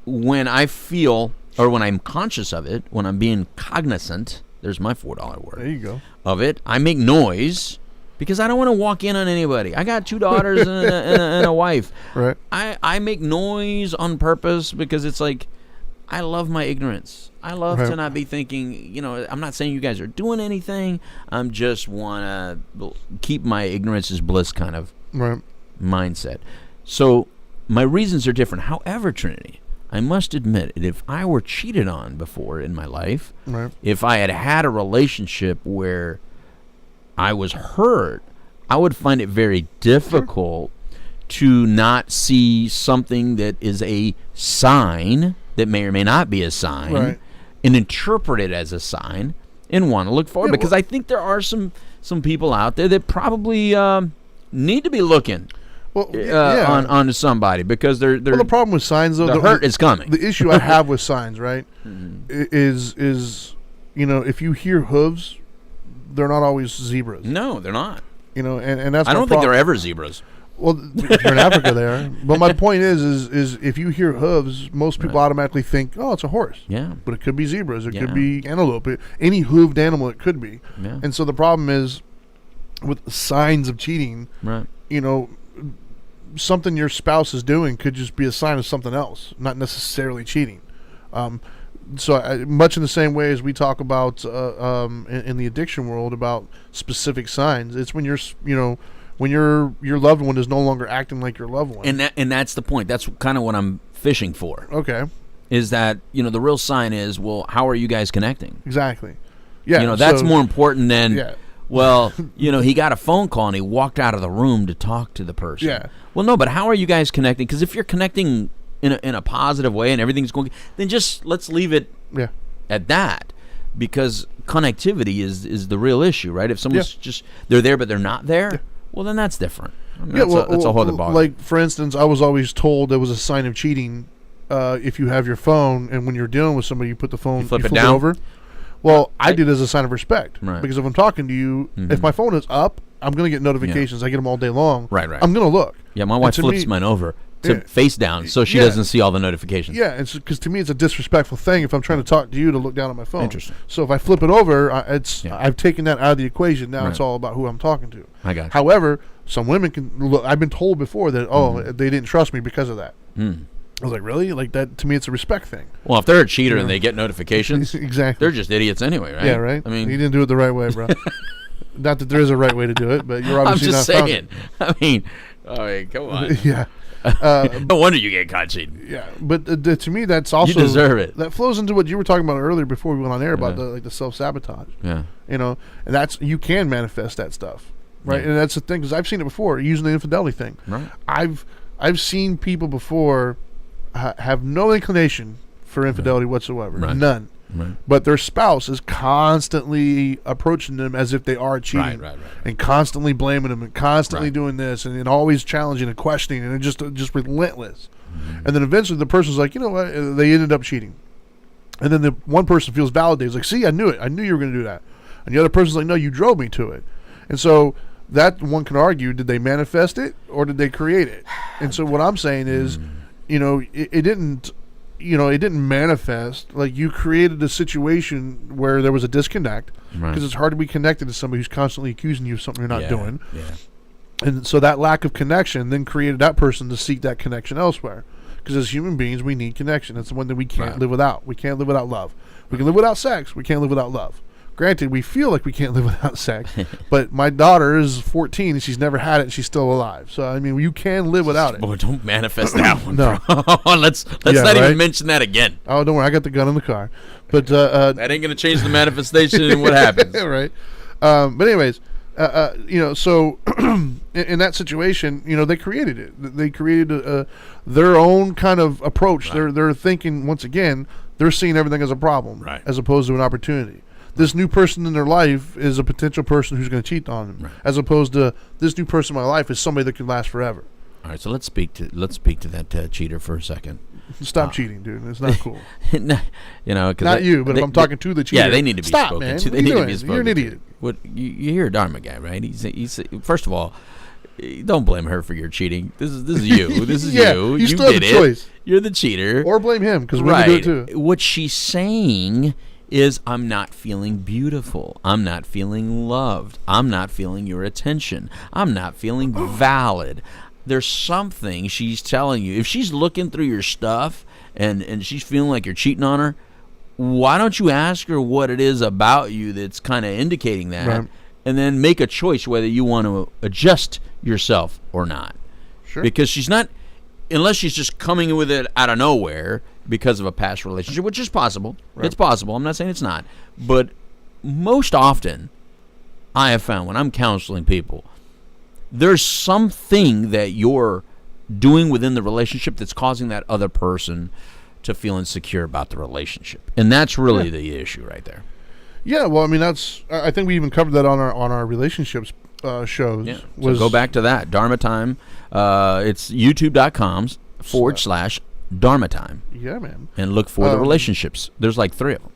when I feel, or when I'm conscious of it, when I'm being cognizant, there's my $4 word. There you go. Of it, I make noise. Because I don't want to walk in on anybody. I got 2 daughters and a wife. Right. I make noise on purpose because it's I love my ignorance. I love to not be thinking, I'm not saying you guys are doing anything. I'm just want to keep my ignorance is bliss kind of mindset. So my reasons are different. However, Trinity, I must admit, if I were cheated on before in my life, if I had a relationship where I was hurt, I would find it very difficult to not see something that is a sign that may or may not be a sign and interpret it as a sign and want to look forward. Because I think there are some people out there that probably need to be looking onto somebody, because they're the problem with signs, though, the hurt is coming. The issue I have with signs, is if you hear hooves, they're not always zebras. No, they're not. And that's I don't think they're ever zebras. Well, if you're in Africa, they are. But my point is if you hear hooves, most people automatically think, oh, it's a horse. Yeah. But it could be zebras. It could be antelope. Any hooved animal, it could be. Yeah. And so the problem is with signs of cheating, something your spouse is doing could just be a sign of something else, not necessarily cheating. So much in the same way as we talk about in the addiction world about specific signs, it's when when your loved one is no longer acting like your loved one. And that's the point. That's kind of what I'm fishing for. Okay. Is that, the real sign is, well, how are you guys connecting? Exactly. Yeah. That's more important than, well, he got a phone call and he walked out of the room to talk to the person. Yeah. Well, no, but how are you guys connecting? Because if you're connecting in a positive way and everything's going, then just let's leave it at that. Because connectivity is the real issue, right? If someone's just, they're there but they're not there, well, then that's different. That's a whole other ball. Like, for instance, I was always told it was a sign of cheating if you have your phone, and when you're dealing with somebody, you put the phone, flip it over. Well, I do it as a sign of respect. Right. Because if I'm talking to you, if my phone is up, I'm going to get notifications. I get them all day long. Right. I'm going to look. Yeah, my wife flips mine over to face down so she doesn't see all the notifications. Yeah, because to me it's a disrespectful thing if I'm trying to talk to you to look down at my phone. Interesting. So if I flip it over, I've taken that out of the equation. Now it's all about who I'm talking to. I got you. However, some women can look. I've been told before that they didn't trust me because of that. I was like, really? Like that? To me, it's a respect thing. Well, if they're a cheater and they get notifications, exactly, they're just idiots anyway, right? Yeah, right. I mean, you didn't do it the right way, bro. Not that there is a right way to do it, but you're obviously I'm just not saying. I mean, come on. Yeah. No wonder you get caught cheating. Yeah, but to me, that's also you deserve it. That flows into what you were talking about earlier before we went on air about the self-sabotage. Yeah, and that's you can manifest that stuff, right? And that's the thing, because I've seen it before using the infidelity thing. Right. I've seen people before have no inclination for infidelity whatsoever, none. Right. But their spouse is constantly approaching them as if they are cheating, and constantly blaming them, and constantly doing this, and always challenging and questioning, and just relentless. And then eventually the person's like, you know what? They ended up cheating, and then the one person feels validated. It's like, see, I knew it. I knew you were going to do that. And the other person's like, no, you drove me to it. And so that one can argue: did they manifest it or did they create it? And so what I'm saying is, it didn't. It didn't manifest. Like, you created a situation where there was a disconnect, because it's hard to be connected to somebody who's constantly accusing you of something you're not doing. Yeah. And so that lack of connection then created that person to seek that connection elsewhere. Because as human beings, we need connection. It's the one that we can't live without. We can't live without love. We can live without sex. We can't live without love. Granted, we feel like we can't live without sex, but my daughter is 14 and she's never had it and she's still alive. So, I mean, you can live without it. Boy, don't manifest that one. No. let's not even mention that again. Oh, don't worry. I got the gun in the car. But that ain't going to change the manifestation and what happens. Right. But anyways, so in that situation, they created it. They created their own kind of approach. They're thinking, once again, they're seeing everything as a problem as opposed to an opportunity. This new person in their life is a potential person who's going to cheat on them, as opposed to this new person in my life is somebody that can last forever. All right, so let's speak to that cheater for a second. Stop cheating, dude. It's not cool. Not you, but if I'm talking to the cheater, yeah, they need to be spoken man. to. They need to be spoken. You're an idiot. What you hear, Dharma Guy, right? He's first of all, don't blame her for your cheating. This is you. This is you. You still have a choice. You're the cheater, or blame him because women do it too. What she's saying is, I'm not feeling beautiful. I'm not feeling loved. I'm not feeling your attention. I'm not feeling valid. There's something she's telling you. If she's looking through your stuff and she's feeling like you're cheating on her, why don't you ask her what it is about you that's kind of indicating that, right. and then make a choice whether you want to adjust yourself or not. Sure. Because she's not, unless she's just coming with it out of nowhere because of a past relationship, which is possible. Right. It's possible. I'm not saying it's not. But most often, I have found when I'm counseling people, there's something that you're doing within the relationship that's causing that other person to feel insecure about the relationship. And that's really the issue right there. Yeah, well, I mean, I think we even covered that on our relationships shows. Yeah. So go back to that. Dharma Time. It's youtube.com/Dharma Time. Yeah, man. And look for the relationships. There's like 3 of them.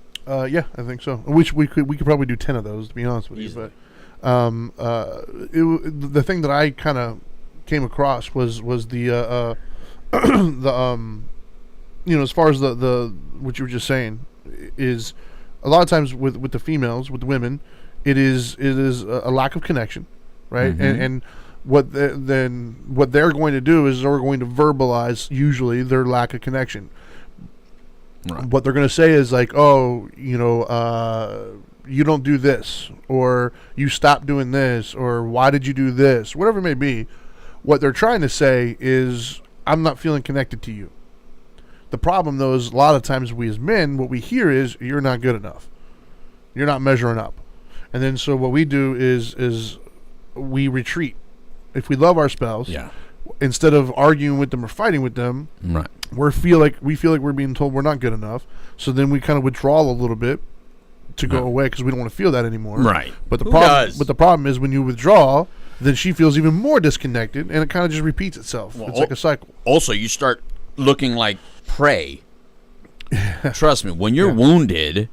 Yeah, I think so. Which we could probably do 10 of those, to be honest with Easily. you. But the thing that I kind of came across was the as far as the what you were just saying is a lot of times with the females, with the women, it is a lack of connection, right? Mm-hmm. And what they're going to do is they're going to verbalize usually their lack of connection. Right. What they're going to say is like, oh, you don't do this, or you stop doing this, or why did you do this, whatever it may be. What they're trying to say is, I'm not feeling connected to you. The problem, though, is a lot of times we as men, what we hear is, you're not good enough. You're not measuring up. And then so what we do is we retreat. If we love our spouse, instead of arguing with them or fighting with them, right, we feel like we're being told we're not good enough. So then we kind of withdraw a little bit to go away because we don't want to feel that anymore. Right. But the problem is when you withdraw, then she feels even more disconnected, and it kind of just repeats itself. Well, it's like a cycle. Also, you start looking like prey. Trust me, when you're wounded,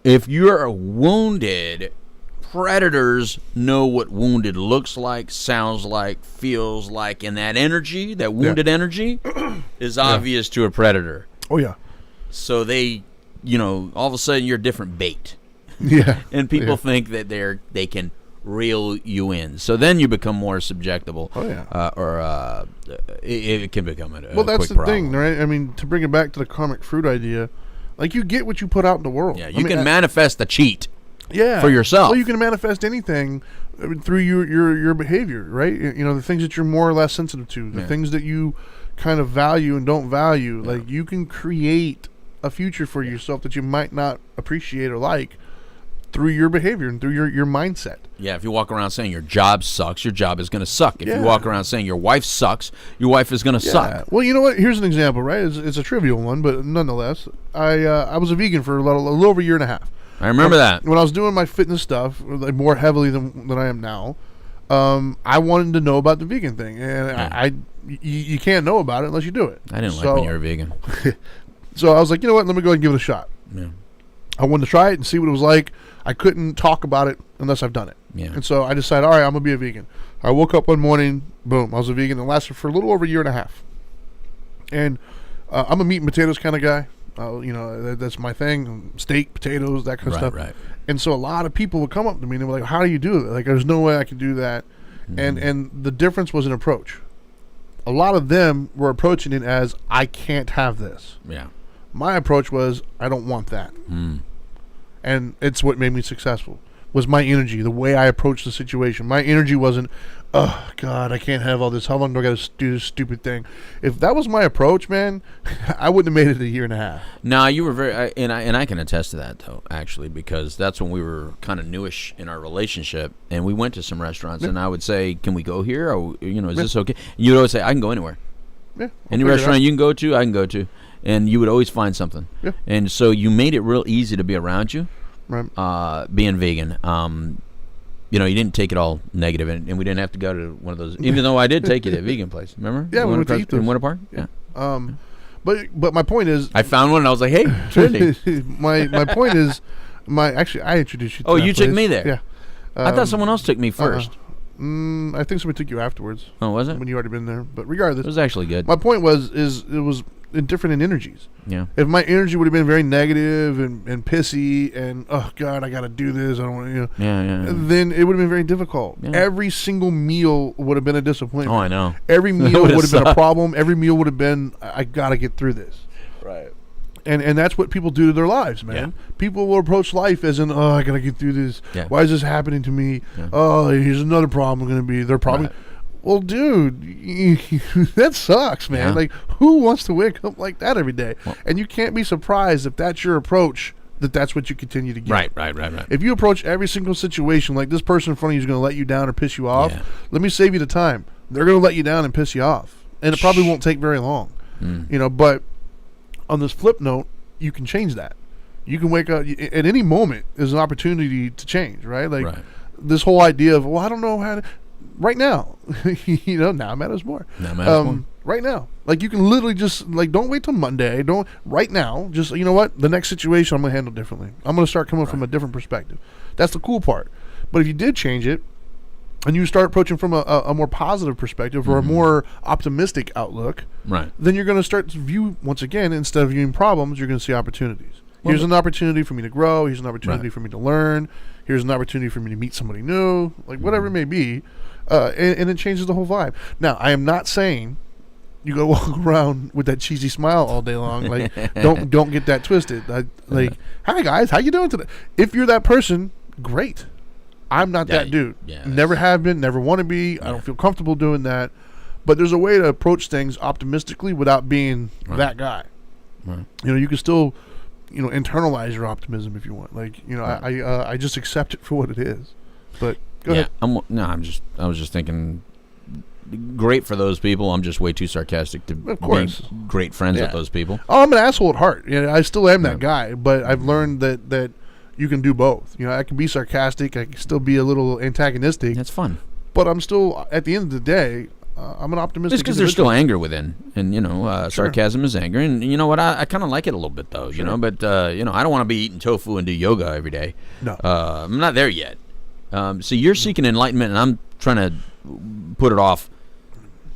if you're wounded, predators know what wounded looks like, sounds like, feels like, and that energy, that wounded energy, is obvious to a predator. Oh, yeah. So they, all of a sudden you're different bait. Yeah. And people think that they can reel you in. So then you become more subjectable. Oh, yeah. It can become a well, that's quick the problem. thing, right? I mean, to bring it back to the karmic fruit idea, like you get what you put out in the world. Yeah, you can manifest the cheat. Yeah, for yourself. Well, you can manifest anything through your behavior, right? The things that you're more or less sensitive to, the things that you kind of value and don't value. Like you can create a future for yourself that you might not appreciate or like through your behavior and through your mindset. Yeah, if you walk around saying your job sucks, your job is going to suck. If you walk around saying your wife sucks, your wife is going to suck. Well, you know what? Here's an example, right? It's a trivial one, but nonetheless, I was a vegan for a little over a year and a half. I remember that. When I was doing my fitness stuff, like more heavily than I am now, I wanted to know about the vegan thing, and you can't know about it unless you do it. I didn't like when you were vegan. So I was like, you know what? Let me go ahead and give it a shot. Yeah. I wanted to try it and see what it was like. I couldn't talk about it unless I've done it. Yeah. And so I decided, all right, I'm going to be a vegan. I woke up one morning, boom, I was a vegan. It lasted for a little over a year and a half. And I'm a meat and potatoes kind of guy. That's my thing. Steak, potatoes, that kind of stuff. Right. And so a lot of people would come up to me and they were like, how do you do it? Like, there's no way I can do that. Mm-hmm. And the difference was an approach. A lot of them were approaching it as, I can't have this. Yeah. My approach was, I don't want that. And it's what made me successful, was my energy, the way I approached the situation. My energy wasn't, oh, God, I can't have all this. How long do I got to do this stupid thing? If that was my approach, man, I wouldn't have made it a year and a half. No, you were very, and I can attest to that, though, actually, because that's when we were kind of newish in our relationship, and we went to some restaurants, and I would say, can we go here? Or, is this okay? And you would always say, I can go anywhere. Yeah, any restaurant you can go to, I can go to. And you would always find something. Yeah. And so you made it real easy to be around you, right. Being vegan. You didn't take it all negative, and we didn't have to go to one of those, even though I did take you to a vegan place. Remember? Yeah, we went to eat those. In Winter Park? Yeah. But my point is, I found one and I was like, hey, Trinity. my point is, actually I introduced you to that you place. Took me there. Yeah. I thought someone else took me first. I think somebody took you afterwards. Oh, was it? When you already been there. But regardless, it was actually good. My point was it was different in energies. Yeah. If my energy would have been very negative and pissy and, oh God, I got to do this, I don't want to, then it would have been very difficult. Yeah. Every single meal would have been a disappointment. Oh, I know. Every meal would have been a problem. Every meal would have been, I got to get through this. And that's what people do to their lives, man. Yeah. People will approach life as in, I gotta get through this. Yeah. Why is this happening to me? Yeah. Oh, here's another problem going to be. They're probably, Right. well, dude, that sucks, man. Yeah. Like, who wants to wake up like that every day? Well, and you can't be surprised if that's your approach, that's what you continue to get. Right. If you approach every single situation like this person in front of you is going to let you down or piss you off, let me save you the time. They're going to let you down and piss you off. And it probably won't take very long. But on this flip note, you can change that. You can wake up at any moment is an opportunity to change, right? Like this whole idea of, well, I don't know how to, right now, now matters more. Right now, like you can literally just like, don't wait till Monday. Right now, just, you know what? The next situation I'm going to handle differently. I'm going to start coming from a different perspective. That's the cool part. But if you did change it, and you start approaching from a more positive perspective or a more optimistic outlook, then you're going to start to view, once again, instead of viewing problems, you're going to see opportunities. Here's an opportunity for me to grow. Here's an opportunity for me to learn. Here's an opportunity for me to meet somebody new, like whatever it may be. And it changes the whole vibe. Now, I am not saying you go walk around with that cheesy smile all day long. Like, don't get that twisted. Hi guys, how you doing today? If you're that person, great. I'm not that dude. Never have been, never want to be. I don't feel comfortable doing that. But there's a way to approach things optimistically without being that guy. You can still, internalize your optimism if you want. Like, I just accept it for what it is. But go ahead. I was just thinking, great for those people. I'm just way too sarcastic to be great friends with those people. Oh, I'm an asshole at heart. I still am that guy. But I've learned that you can do both. I can be sarcastic. I can still be a little antagonistic. That's fun. But I'm still, at the end of the day, I'm an optimistic. It's because there's still anger within, and sarcasm is anger, and you know what? I kind of like it a little bit though, But I don't want to be eating tofu and do yoga every day. No, I'm not there yet. So you're seeking enlightenment, and I'm trying to put it off.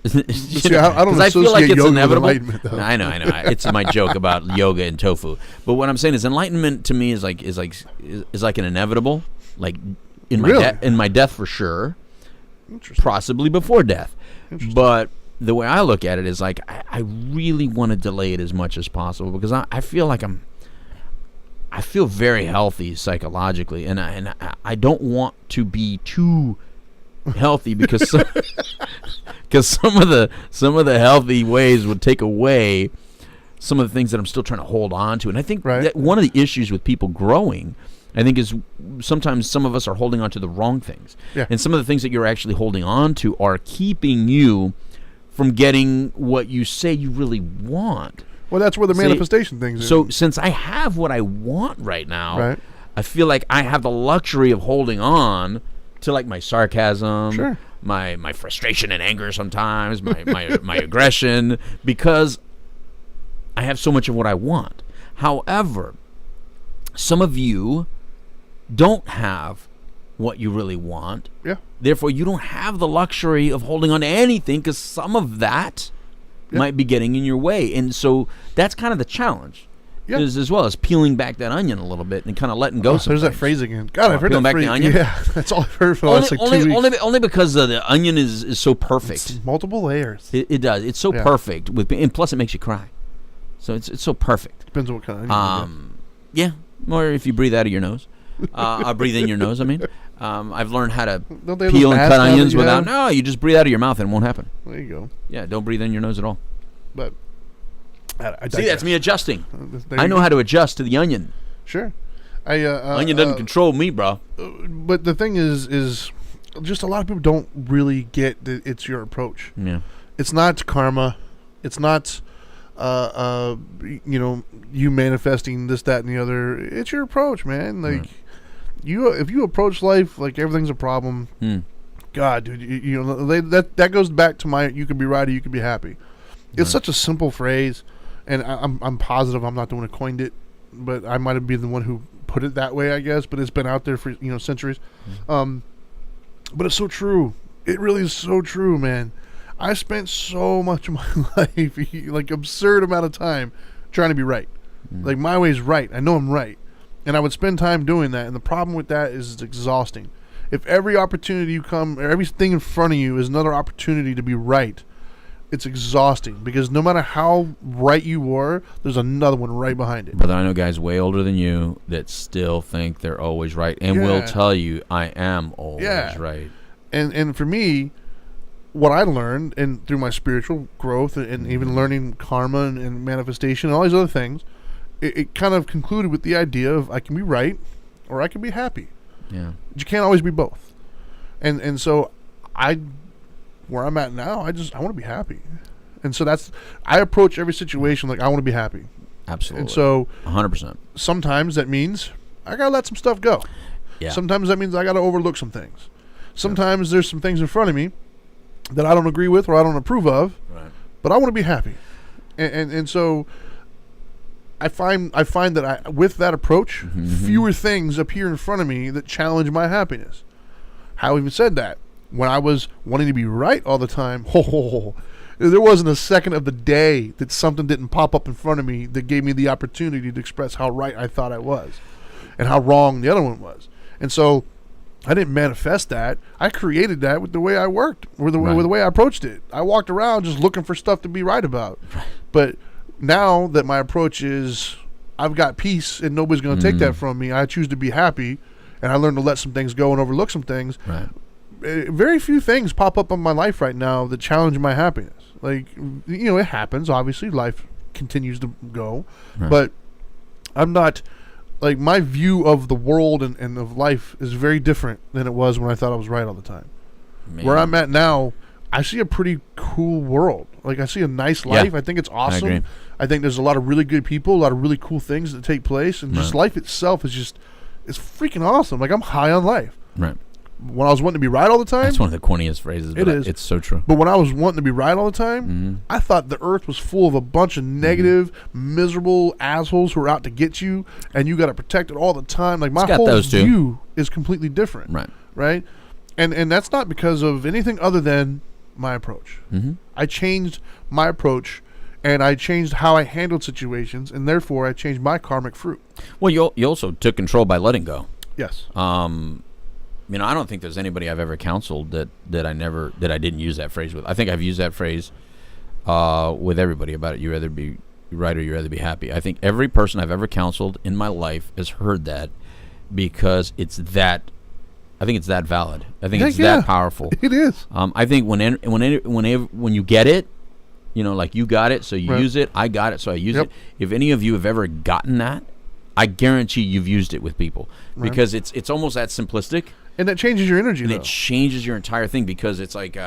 See, I don't I feel like it's yoga inevitable. Though. I know. It's my joke about yoga and tofu. But what I'm saying is, enlightenment to me is like an inevitable, like in my death for sure, possibly before death. But the way I look at it is like I really want to delay it as much as possible because I feel like I feel very healthy psychologically, and I don't want to be too healthy because some of the healthy ways would take away some of the things that I'm still trying to hold on to. And I think that one of the issues with people growing, I think, is sometimes some of us are holding on to the wrong things. And some of the things that you're actually holding on to are keeping you from getting what you say you really want. Well, that's where the manifestation things are. So since I have what I want right now, I feel like I have the luxury of holding on to like my sarcasm, my frustration and anger sometimes, my aggression, because I have so much of what I want. However, some of you don't have what you really want. Therefore, you don't have the luxury of holding on to anything because some of that might be getting in your way. And so that's kind of the challenge. As well as peeling back that onion a little bit and kind of letting go. There's that phrase again. God, I've heard that phrase. The onion? Yeah, that's all I've heard for the last 2 weeks. Only because the onion is so perfect. It's multiple layers. It does. It's so perfect, and plus it makes you cry. So it's so perfect. Depends on what kind of onion. Yeah, or if you breathe out of your nose. I'll breathe in your nose. I mean, I've learned how to peel and cut onions without. No, you just breathe out of your mouth and it won't happen. There you go. Yeah, don't breathe in your nose at all. But see, that's me adjusting. I know how to adjust to the onion. Sure. Onion doesn't control me, bro. But the thing is just a lot of people don't really get that it's your approach. Yeah. It's not karma. It's not you manifesting this, that, and the other. It's your approach, man. Like if you approach life like everything's a problem, God, dude, that goes back to you could be right or you could be happy. It's such a simple phrase, and I'm positive I'm not the one who coined it, but I might have been the one who put it that way, I guess. But it's been out there for centuries. But it's so true. It really is so true, man. I spent so much of my life, like absurd amount of time, trying to be right. Like my way is right. I know I'm right, and I would spend time doing that. And the problem with that is it's exhausting. If every opportunity or everything in front of you is another opportunity to be right, it's exhausting because no matter how right you are, there's another one right behind it. Brother, I know guys way older than you that still think they're always right and will tell you, I am always right. And for me, what I learned and through my spiritual growth and even learning karma and manifestation and all these other things, it kind of concluded with the idea of I can be right or I can be happy. Yeah. But you can't always be both. And so where I'm at now, I want to be happy. And so I approach every situation like I want to be happy. Absolutely. And so 100%. Sometimes that means I got to let some stuff go. Yeah. Sometimes that means I got to overlook some things. Sometimes there's some things in front of me that I don't agree with or I don't approve of, right. But I want to be happy. And so I find that with that approach, fewer things appear in front of me that challenge my happiness. How even said that? When I was wanting to be right all the time, there wasn't a second of the day that something didn't pop up in front of me that gave me the opportunity to express how right I thought I was and how wrong the other one was. And so I didn't manifest that. I created that with the way I worked, with the way I approached it. I walked around just looking for stuff to be right about. Right. But now that my approach is I've got peace and nobody's going to take that from me, I choose to be happy, and I learn to let some things go and overlook some things. Right. Very few things pop up in my life right now that challenge my happiness. Like, it happens. Obviously, life continues to go. Right. But I'm not, like, my view of the world and of life is very different than it was when I thought I was right all the time. Man. Where I'm at now, I see a pretty cool world. Like, I see a nice life. I think it's awesome. I think there's a lot of really good people, a lot of really cool things that take place. And just life itself is it's freaking awesome. Like, I'm high on life. Right. When I was wanting to be right all the time. That's one of the corniest phrases, but it's so true. But when I was wanting to be right all the time, I thought the earth was full of a bunch of negative, miserable assholes who are out to get you, and you got to protect it all the time. Like, my whole view is completely different. Right? And that's not because of anything other than my approach. I changed my approach, and I changed how I handled situations, and therefore I changed my karmic fruit. Well, you also took control by letting go. Yes. I don't think there's anybody I've ever counseled that I didn't use that phrase with. I think I've used that phrase with everybody about it. You rather be right or you rather be happy. I think every person I've ever counseled in my life has heard that because it's that. I think it's that valid. I think it's that powerful. It is. I think when you get it, like you got it, so you use it. I got it, so I use it. If any of you have ever gotten that, I guarantee you've used it with people because it's almost that simplistic. And that changes your energy, and it changes your entire thing because it's like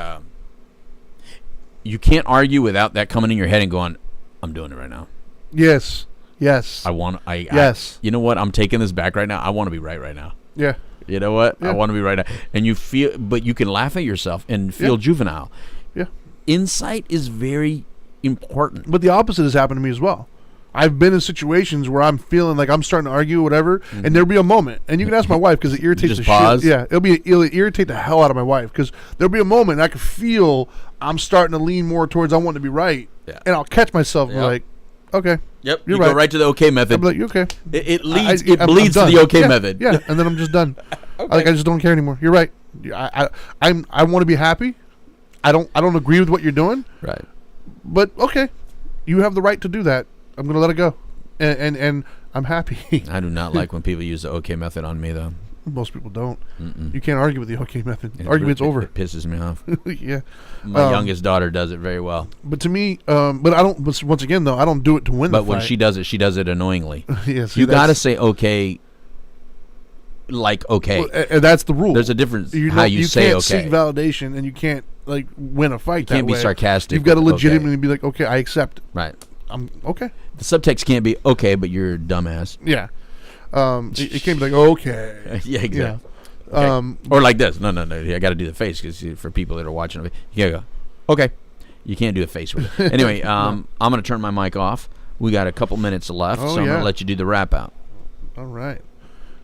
you can't argue without that coming in your head and going, I'm doing it right now. Yes. Yes. You know what? I'm taking this back right now. I want to be right now. Yeah. You know what? Yeah. I want to be right now. And but you can laugh at yourself and feel juvenile. Yeah. Insight is very important. But the opposite has happened to me as well. I've been in situations where I'm feeling like I'm starting to argue or whatever, and there'll be a moment, and you can ask my wife because it irritates the pause. shit. Yeah, it'll irritate the hell out of my wife because there'll be a moment and I can feel I'm starting to lean more towards I want to be right, and I'll catch myself and be like, okay, yep, you're you right. go right to the okay method. I'll be like, you okay? It bleeds to the okay method. Yeah, and then I'm just done. Okay. I just don't care anymore. You're right. I want to be happy. I don't agree with what you're doing. Right. But okay, you have the right to do that. I'm going to let it go. And I'm happy. I do not like when people use the okay method on me, though. Most people don't. You can't argue with the okay method. Argument's over. It pisses me off. Yeah. My youngest daughter does it very well. But to me, but I don't. But once again, though, I don't do it to win the fight. But when she does it annoyingly. Yes. You got to say okay. Like okay. Well, and that's the rule. There's a difference how you say okay. You can't seek validation, and you can't win a fight. You can't be sarcastic. You've got to legitimately be like, okay, I accept it. Right. I'm okay. The subtext can't be okay, but you're a dumbass. Yeah. It can't be like okay. Yeah, exactly. Yeah. Okay. Or like this. No. I got to do the face because for people that are watching, you gotta go. Okay. You can't do the face with it. Anyway, I'm gonna turn my mic off. We got a couple minutes left, so I'm gonna let you do the wrap out. All right.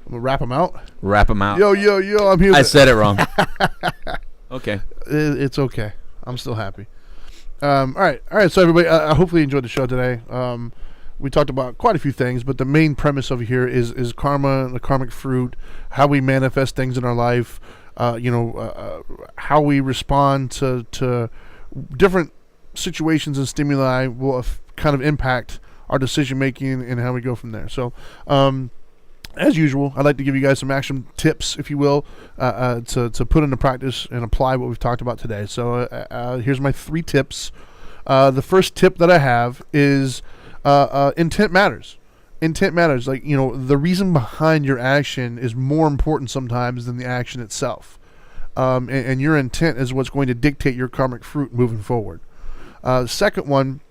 I'm gonna wrap them out. Wrap them out. Yo, I'm here. I said it wrong. Okay. It's okay. I'm still happy. All right. So everybody, hopefully you enjoyed the show today. We talked about quite a few things, but the main premise over here is karma, the karmic fruit, how we manifest things in our life. How we respond to different situations and stimuli will kind of impact our decision making and how we go from there. So, as usual, I'd like to give you guys some action tips, if you will, to put into practice and apply what we've talked about today. So here's my 3 tips. The first tip that I have is intent matters. Intent matters. Like, the reason behind your action is more important sometimes than the action itself. And your intent is what's going to dictate your karmic fruit moving forward. The second one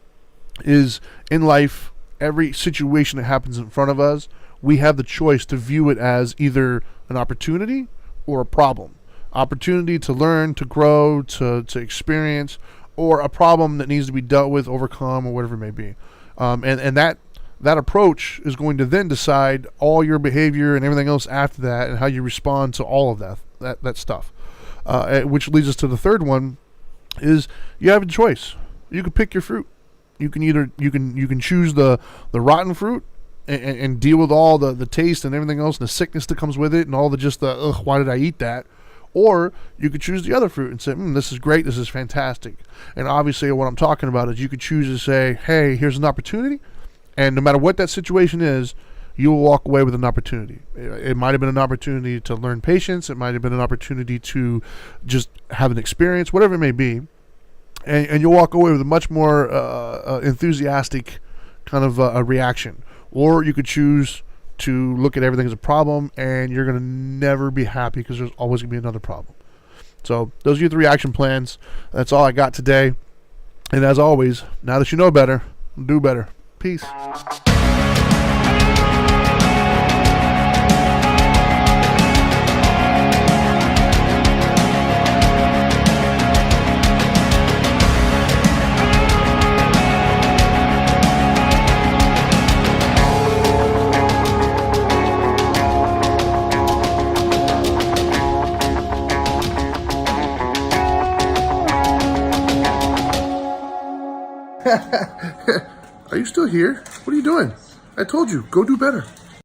is, in life, every situation that happens in front of us, we have the choice to view it as either an opportunity or a problem. Opportunity to learn, to grow, to experience, or a problem that needs to be dealt with, overcome, or whatever it may be. And that approach is going to then decide all your behavior and everything else after that, and how you respond to all of that stuff. Which leads us to the third one, is you have a choice. You can pick your fruit. You can choose the rotten fruit and deal with all the taste and everything else and the sickness that comes with it and all the why did I eat that? Or you could choose the other fruit and say, this is great, this is fantastic. And obviously what I'm talking about is you could choose to say, hey, here's an opportunity, and no matter what that situation is, you will walk away with an opportunity. It might have been an opportunity to learn patience, it might have been an opportunity to just have an experience, whatever it may be, and you'll walk away with a much more enthusiastic kind of a reaction. Or you could choose to look at everything as a problem, and you're going to never be happy because there's always going to be another problem. So those are your 3 action plans. That's all I got today. And as always, now that you know better, do better. Peace. Are you still here? What are you doing? I told you, go do better.